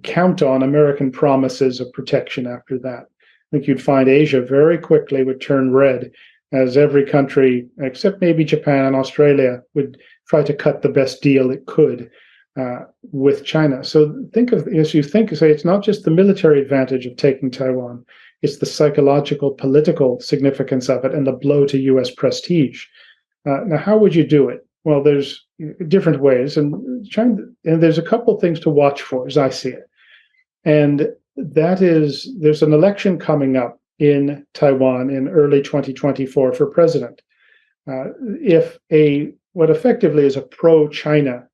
count on American promises of protection after that. I think you'd find Asia very quickly would turn red, as every country, except maybe Japan and Australia, would try to cut the best deal it could with China. So think of, as you think, say, it's not just the military advantage of taking Taiwan, it's the psychological, political significance of it and the blow to U.S. prestige. Now, how would you do it? Well, there's different ways, and there's a couple things to watch for, as I see it. And that is, there's an election coming up in Taiwan in early 2024 for president. If what effectively is a pro-China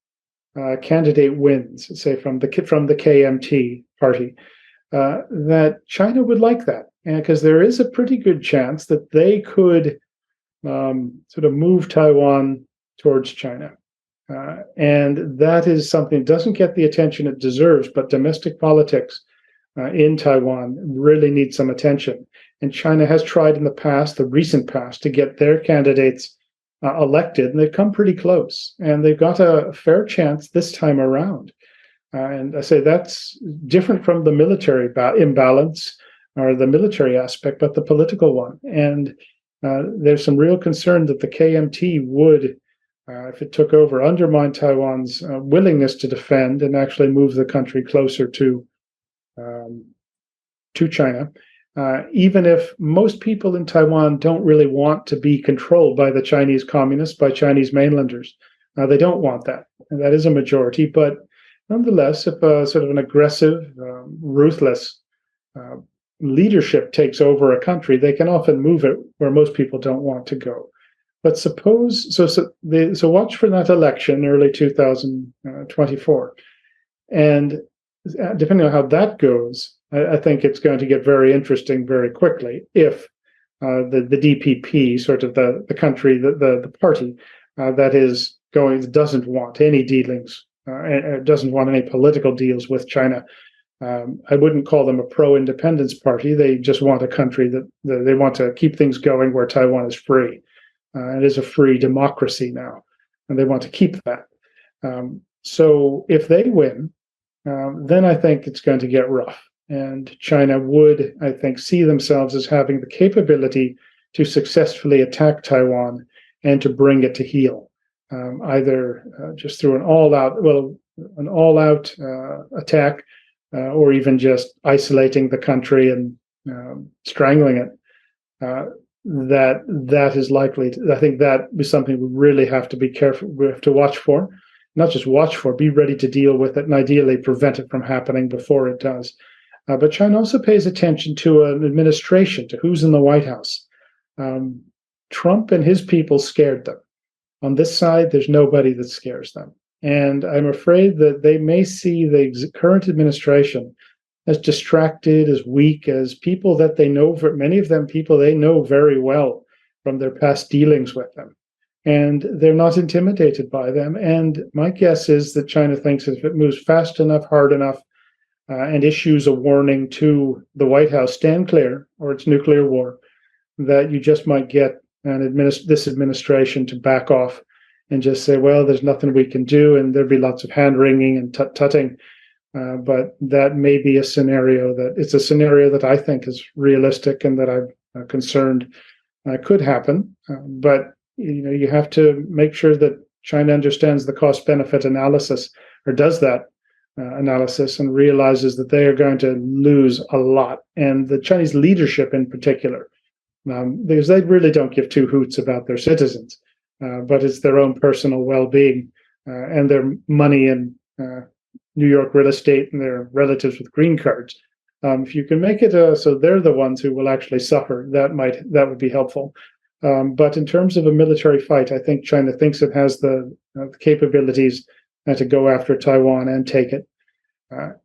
candidate wins, say from the KMT party, that China would like that, because there is a pretty good chance that they could sort of move Taiwan towards China. And that is something that doesn't get the attention it deserves, but domestic politics in Taiwan really needs some attention. And China has tried in the past, the recent past, to get their candidates elected, and they've come pretty close. And they've got a fair chance this time around. And I say that's different from the military imbalance or the military aspect, but the political one. And there's some real concern that the KMT would, if it took over, undermine Taiwan's willingness to defend and actually move the country closer to China. Even if most people in Taiwan don't really want to be controlled by the Chinese communists, by Chinese mainlanders. They don't want that. And that is a majority. But nonetheless, if sort of an aggressive, ruthless leadership takes over a country, they can often move it where most people don't want to go. But suppose, so watch for that election, early 2024. And depending on how that goes, I think it's going to get very interesting very quickly if the DPP, sort of the country, the party that is going, doesn't want any dealings, doesn't want any political deals with China. I wouldn't call them a pro-independence party. They just want a country that they want to keep things going where Taiwan is free. It is a free democracy now, and they want to keep that. So if they win, then I think it's going to get rough. And China would, I think, see themselves as having the capability to successfully attack Taiwan and to bring it to heel, either just through an all-out attack, or even just isolating the country and strangling it. That is likely. I think that is something we really have to be careful. We have to watch for, not just watch for, be ready to deal with it, and ideally prevent it from happening before it does. But China also pays attention to an administration, to who's in the White House. Trump and his people scared them. On this side, there's nobody that scares them. And I'm afraid that they may see the current administration as distracted, as weak, as people that they know, many of them people they know very well from their past dealings with them. And they're not intimidated by them. And my guess is that China thinks if it moves fast enough, hard enough, and issues a warning to the White House, stand clear, or it's nuclear war, that you just might get this administration to back off and just say, well, there's nothing we can do, and there'd be lots of hand-wringing and tut-tutting. But that may be a scenario that I think is realistic and that I'm concerned could happen, but you have to make sure that China understands the cost-benefit analysis, or does that analysis, and realizes that they are going to lose a lot, and the Chinese leadership in particular, because they really don't give two hoots about their citizens, but it's their own personal well-being and their money in New York real estate and their relatives with green cards. If you can make it so they're the ones who will actually suffer, that would be helpful. But in terms of a military fight, I think China thinks it has the capabilities to go after Taiwan and take it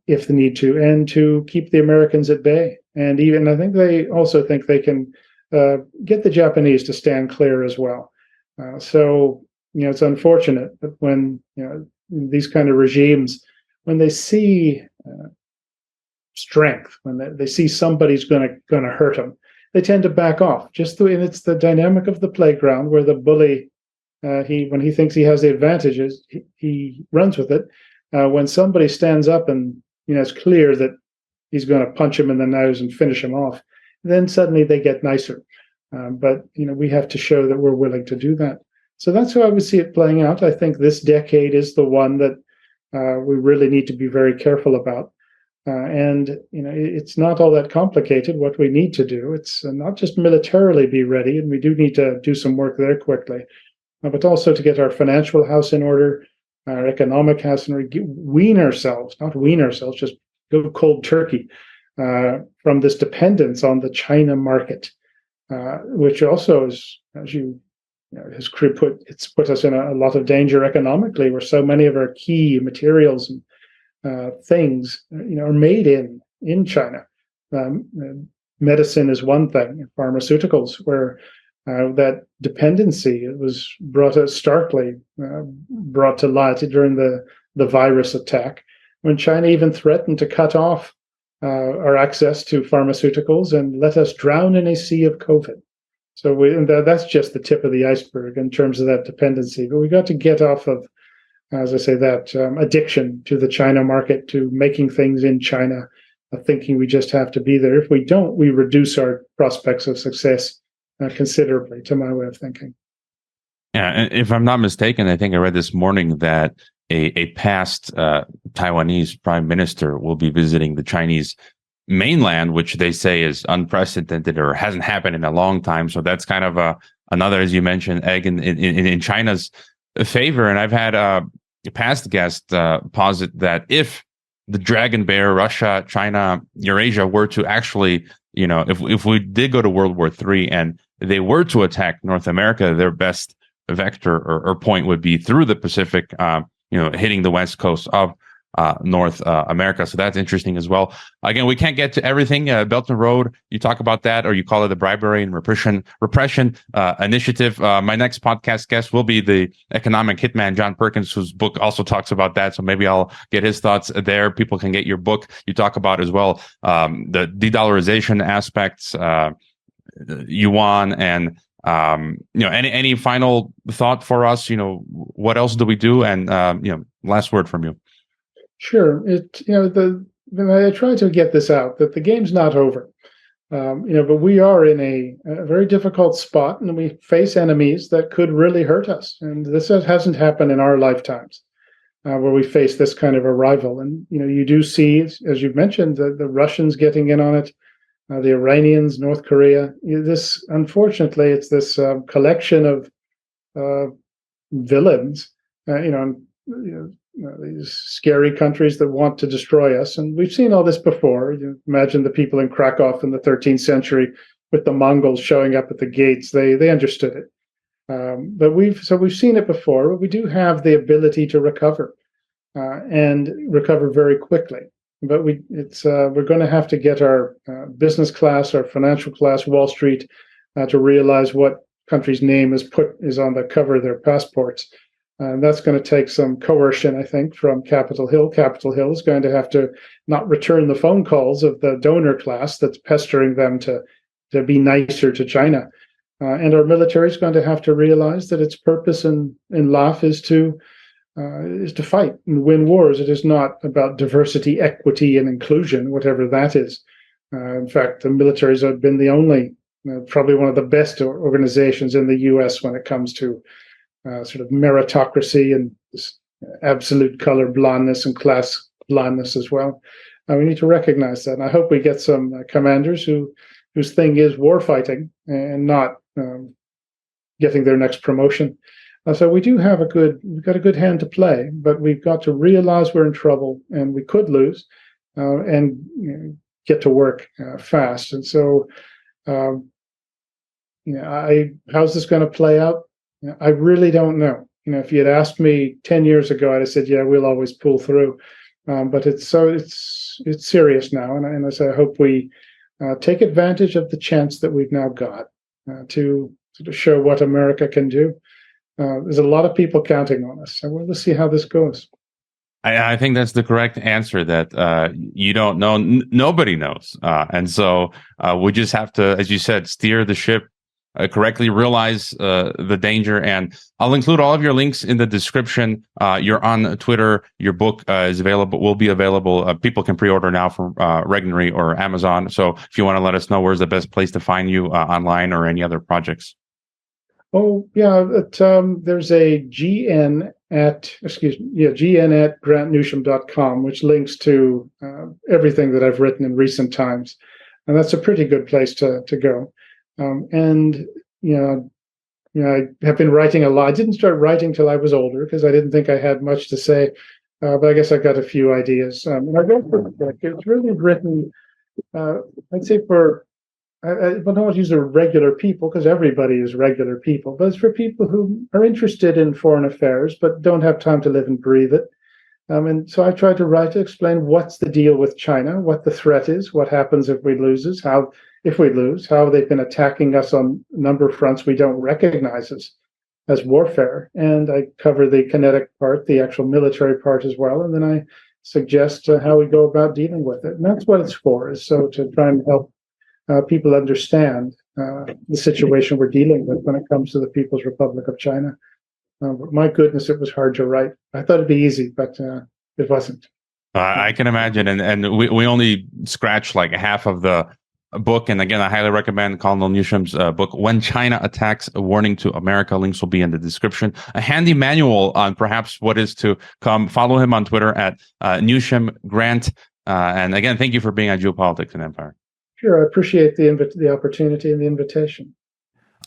if they need to, and to keep the Americans at bay. And even I think they also think they can get the Japanese to stand clear as well. So it's unfortunate that when these kind of regimes, when they see strength, when they see somebody's going to hurt them, they tend to back off. And it's the dynamic of the playground where the bully, when he thinks he has the advantages, he runs with it. When somebody stands up and it's clear that he's going to punch him in the nose and finish him off, then suddenly they get nicer. But we have to show that we're willing to do that. So that's how I would see it playing out. I think this decade is the one that we really need to be very careful about. And it's not all that complicated. What we need to do, it's not just militarily be ready, and we do need to do some work there quickly, but also to get our financial house in order, our economic house in order, not wean ourselves, just go cold turkey from this dependence on the China market, which also is, as has put us in a lot of danger economically, where so many of our key materials and things are made in China. Medicine is one thing, pharmaceuticals, where that dependency was starkly brought to light during the virus attack, when China even threatened to cut off our access to pharmaceuticals and let us drown in a sea of COVID. So that's just the tip of the iceberg in terms of that dependency. But we got to get off of, as I say, that addiction to the China market, to making things in China, thinking we just have to be there. If we don't, we reduce our prospects of success considerably, to my way of thinking. Yeah, and if I'm not mistaken, I think I read this morning that a past Taiwanese prime minister will be visiting the Chinese mainland, which they say is unprecedented or hasn't happened in a long time. So that's kind of another, as you mentioned, egg in China's favor. And I've had a past guest posit that if the dragon bear, Russia, China, Eurasia were to actually, if we did go to World War III and they were to attack North America, their best vector or point would be through the Pacific, hitting the west coast of North America. So that's interesting as well. Again, we can't get to everything. Belt and Road, you talk about that, or you call it the Bribery and Repression Initiative. My next podcast guest will be the economic hitman, John Perkins, whose book also talks about that. So maybe I'll get his thoughts there. People can get your book. You talk about as well the de-dollarization aspects, yuan, and any final thought for us? What else do we do? And last word from you. Sure. I try to get this out, that the game's not over. But we are in a very difficult spot, and we face enemies that could really hurt us. And this hasn't happened in our lifetimes, where we face this kind of a rival. And you do see, as you've mentioned, the Russians getting in on it, the Iranians, North Korea. Unfortunately, it's this collection of villains. These scary countries that want to destroy us. And we've seen all this before. Imagine the people in Krakow in the 13th century with the Mongols showing up at the gates. They understood it. But we've seen it before, but we do have the ability to recover and recover very quickly. But we're going to have to get our business class, our financial class, Wall Street, to realize what country's name is on the cover of their passports. And that's going to take some coercion, I think, from Capitol Hill. Capitol Hill is going to have to not return the phone calls of the donor class that's pestering them to be nicer to China. And our military is going to have to realize that its purpose in life is to fight and win wars. It is not about diversity, equity, and inclusion, whatever that is. In fact, the militaries have been the only probably one of the best organizations in the U.S. when it comes to sort of meritocracy and absolute color blindness and class blindness as well. We need to recognize that. And I hope we get some commanders whose thing is war fighting and not getting their next promotion. So we do have we've got a good hand to play, but we've got to realize we're in trouble and we could lose, and get to work fast. And so, how's this going to play out? I really don't know. If you had asked me 10 years ago, I'd have said, yeah, we'll always pull through. But it's serious now, and as I hope we take advantage of the chance that we've now got to sort of show what America can do. There's a lot of people counting on us, so we'll see how this goes. I think that's the correct answer, that you don't know. Nobody knows. And so we just have to, as you said, steer the ship correctly, realize the danger. And I'll include all of your links in the description. You're on Twitter. Your book will be available. People can pre-order now from Regnery or Amazon. So if you want to let us know where's the best place to find you online or any other projects. Oh, yeah. There's a GN at grantnewsham.com, which links to everything that I've written in recent times. And that's a pretty good place to go. I have been writing a lot. I didn't start writing till I was older because I didn't think I had much to say. But I guess I got a few ideas. And I wrote for the book. It's really written, I'd say I don't use the regular people because everybody is regular people, but it's for people who are interested in foreign affairs but don't have time to live and breathe it. And so I tried to write to explain what's the deal with China, what the threat is, what happens if we lose, how they've been attacking us on a number of fronts we don't recognize as warfare. And I cover the kinetic part, the actual military part as well. And then I suggest how we go about dealing with it. And that's what it's for, is so to try and help people understand the situation we're dealing with when it comes to the People's Republic of China. My goodness, it was hard to write. I thought it'd be easy, but it wasn't. I can imagine, and we only scratched like half of the book. And again, I highly recommend Colonel Newsham's book, When China Attacks, A Warning to America. Links will be in the description. A handy manual on perhaps what is to come. Follow him on Twitter at Newsham Grant. And again, thank you for being on Geopolitics and Empire. Sure, I appreciate the opportunity and the invitation.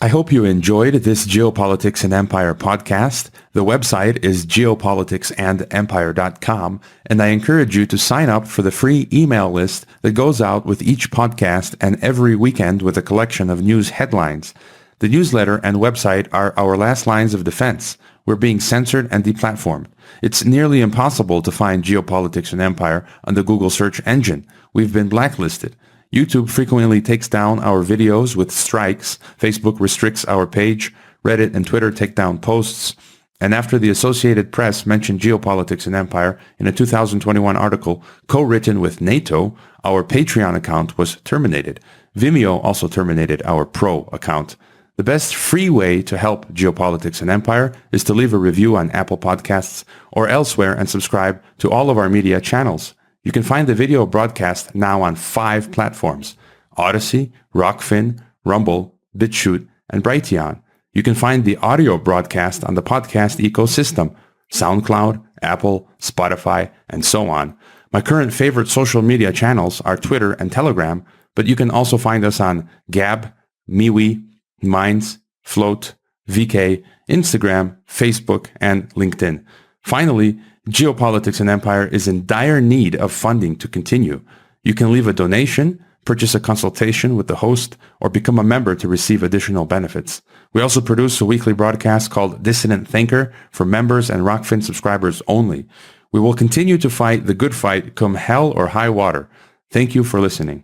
I hope you enjoyed this Geopolitics and Empire podcast. The website is geopoliticsandempire.com, and I encourage you to sign up for the free email list that goes out with each podcast and every weekend with a collection of news headlines. The newsletter and website are our last lines of defense. We're being censored and deplatformed. It's nearly impossible to find Geopolitics and Empire on the Google search engine. We've been blacklisted. YouTube frequently takes down our videos with strikes. Facebook restricts our page. Reddit and Twitter take down posts. And after the Associated Press mentioned Geopolitics and Empire in a 2021 article co-written with NATO, our Patreon account was terminated. Vimeo also terminated our Pro account. The best free way to help Geopolitics and Empire is to leave a review on Apple Podcasts or elsewhere and subscribe to all of our media channels. You can find the video broadcast now on 5 platforms: Odyssey, Rockfin, Rumble, BitChute, and Brighteon. You can find the audio broadcast on the podcast ecosystem: SoundCloud, Apple, Spotify, and so on. My current favorite social media channels are Twitter and Telegram, but you can also find us on Gab, MeWe, Minds, Float, VK, Instagram, Facebook, and LinkedIn. Finally, Geopolitics and Empire is in dire need of funding to continue. You can leave a donation, purchase a consultation with the host, or become a member to receive additional benefits. We also produce a weekly broadcast called Dissident Thinker for members and Rockfin subscribers only. We will continue to fight the good fight come hell or high water. Thank you for listening.